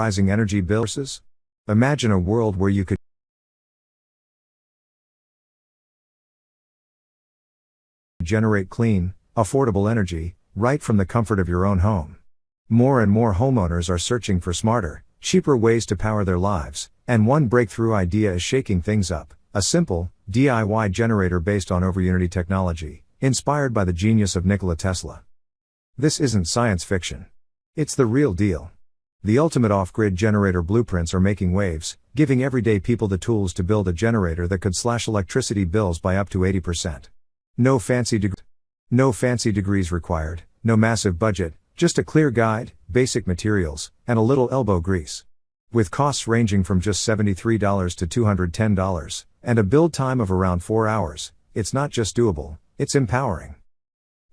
Rising energy bills? Imagine a world where you could generate clean, affordable energy, right from the comfort of your own home. More and more homeowners are searching for smarter, cheaper ways to power their lives, and one breakthrough idea is shaking things up: a simple, DIY generator based on Overunity technology, inspired by the genius of Nikola Tesla. This isn't science fiction. It's the real deal. The ultimate off-grid generator blueprints are making waves, giving everyday people the tools to build a generator that could slash electricity bills by up to 80%. No fancy degrees required, no massive budget, just a clear guide, basic materials, and a little elbow grease. With costs ranging from just $73 to $210, and a build time of around 4 hours, it's not just doable, it's empowering.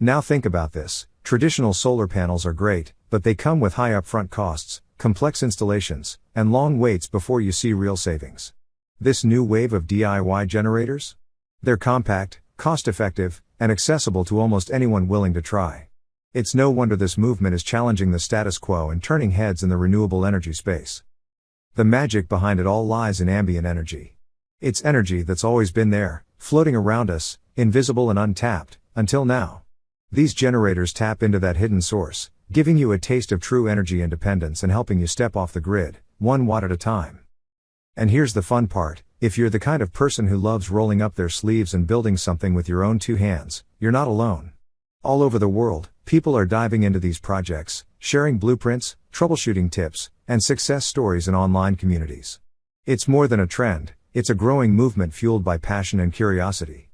Now think about this: traditional solar panels are great, but they come with high upfront costs, complex installations, and long waits before you see real savings. This new wave of DIY generators? They're compact, cost-effective, and accessible to almost anyone willing to try. It's no wonder this movement is challenging the status quo and turning heads in the renewable energy space. The magic behind it all lies in ambient energy. It's energy that's always been there, floating around us, invisible and untapped, until now. These generators tap into that hidden source, giving you a taste of true energy independence and helping you step off the grid, 1 watt at a time. And here's the fun part: if you're the kind of person who loves rolling up their sleeves and building something with your own 2 hands, you're not alone. All over the world, people are diving into these projects, sharing blueprints, troubleshooting tips, and success stories in online communities. It's more than a trend, it's a growing movement fueled by passion and curiosity.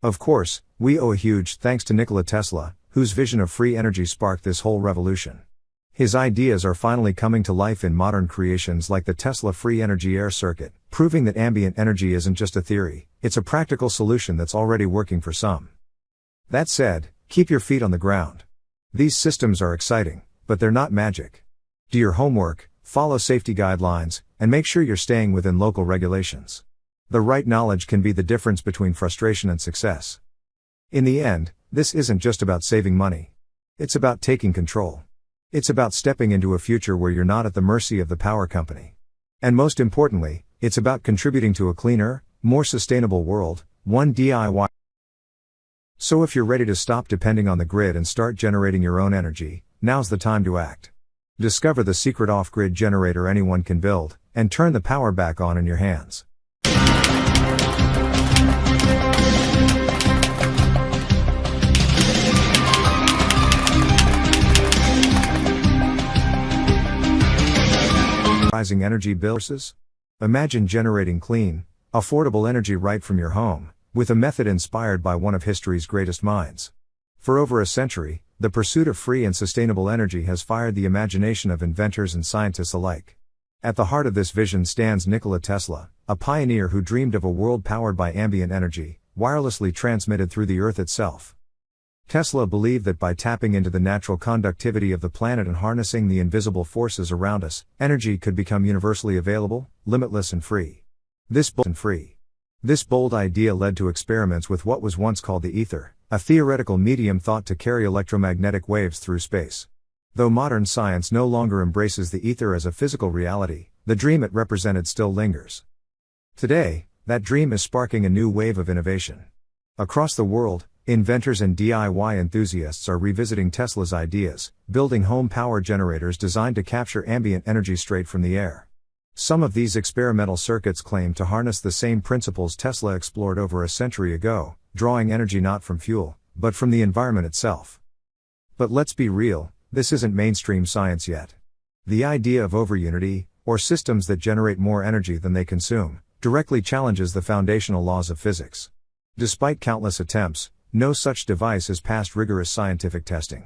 Of course, we owe a huge thanks to Nikola Tesla, whose vision of free energy sparked this whole revolution. His ideas are finally coming to life in modern creations like the Tesla Free Energy Air Circuit, proving that ambient energy isn't just a theory, it's a practical solution that's already working for some. That said, keep your feet on the ground. These systems are exciting, but they're not magic. Do your homework, follow safety guidelines, and make sure you're staying within local regulations. The right knowledge can be the difference between frustration and success. In the end, this isn't just about saving money. It's about taking control. It's about stepping into a future where you're not at the mercy of the power company. And most importantly, it's about contributing to a cleaner, more sustainable world, one DIY. So if you're ready to stop depending on the grid and start generating your own energy, now's the time to act. Discover the secret off-grid generator anyone can build, and turn the power back on in your hands. Rising energy bills? Imagine generating clean, affordable energy right from your home, with a method inspired by one of history's greatest minds. For over a century, the pursuit of free and sustainable energy has fired the imagination of inventors and scientists alike. At the heart of this vision stands Nikola Tesla, a pioneer who dreamed of a world powered by ambient energy, wirelessly transmitted through the Earth itself. Tesla believed that by tapping into the natural conductivity of the planet and harnessing the invisible forces around us, energy could become universally available, limitless and free. This bold idea led to experiments with what was once called the ether, a theoretical medium thought to carry electromagnetic waves through space. Though modern science no longer embraces the ether as a physical reality, the dream it represented still lingers. Today, that dream is sparking a new wave of innovation. Across the world, inventors and DIY enthusiasts are revisiting Tesla's ideas, building home power generators designed to capture ambient energy straight from the air. Some of these experimental circuits claim to harness the same principles Tesla explored over a century ago, drawing energy not from fuel, but from the environment itself. But let's be real, this isn't mainstream science yet. The idea of Overunity, or systems that generate more energy than they consume, directly challenges the foundational laws of physics. Despite countless attempts, no such device has passed rigorous scientific testing.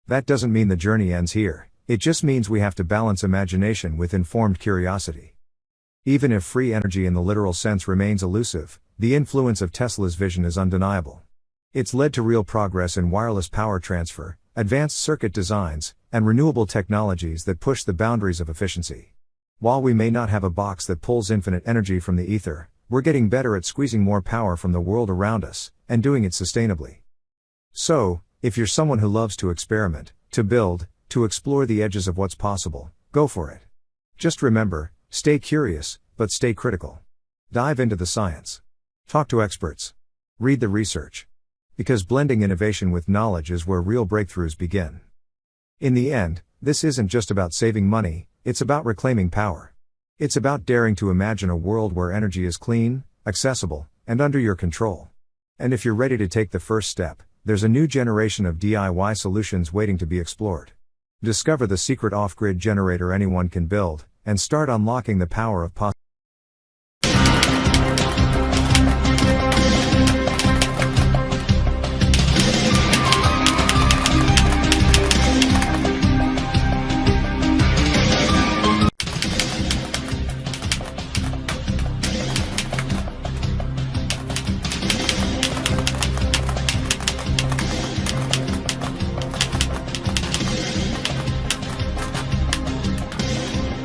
That doesn't mean the journey ends here, it just means we have to balance imagination with informed curiosity. Even if free energy in the literal sense remains elusive, the influence of Tesla's vision is undeniable. It's led to real progress in wireless power transfer, advanced circuit designs, and renewable technologies that push the boundaries of efficiency. While we may not have a box that pulls infinite energy from the ether, we're getting better at squeezing more power from the world around us, and doing it sustainably. So, if you're someone who loves to experiment, to build, to explore the edges of what's possible, go for it. Just remember, stay curious, but stay critical. Dive into the science. Talk to experts. Read the research. Because blending innovation with knowledge is where real breakthroughs begin. In the end, this isn't just about saving money, it's about reclaiming power. It's about daring to imagine a world where energy is clean, accessible, and under your control. And if you're ready to take the first step, there's a new generation of DIY solutions waiting to be explored. Discover the secret off-grid generator anyone can build, and start unlocking the power of possibility.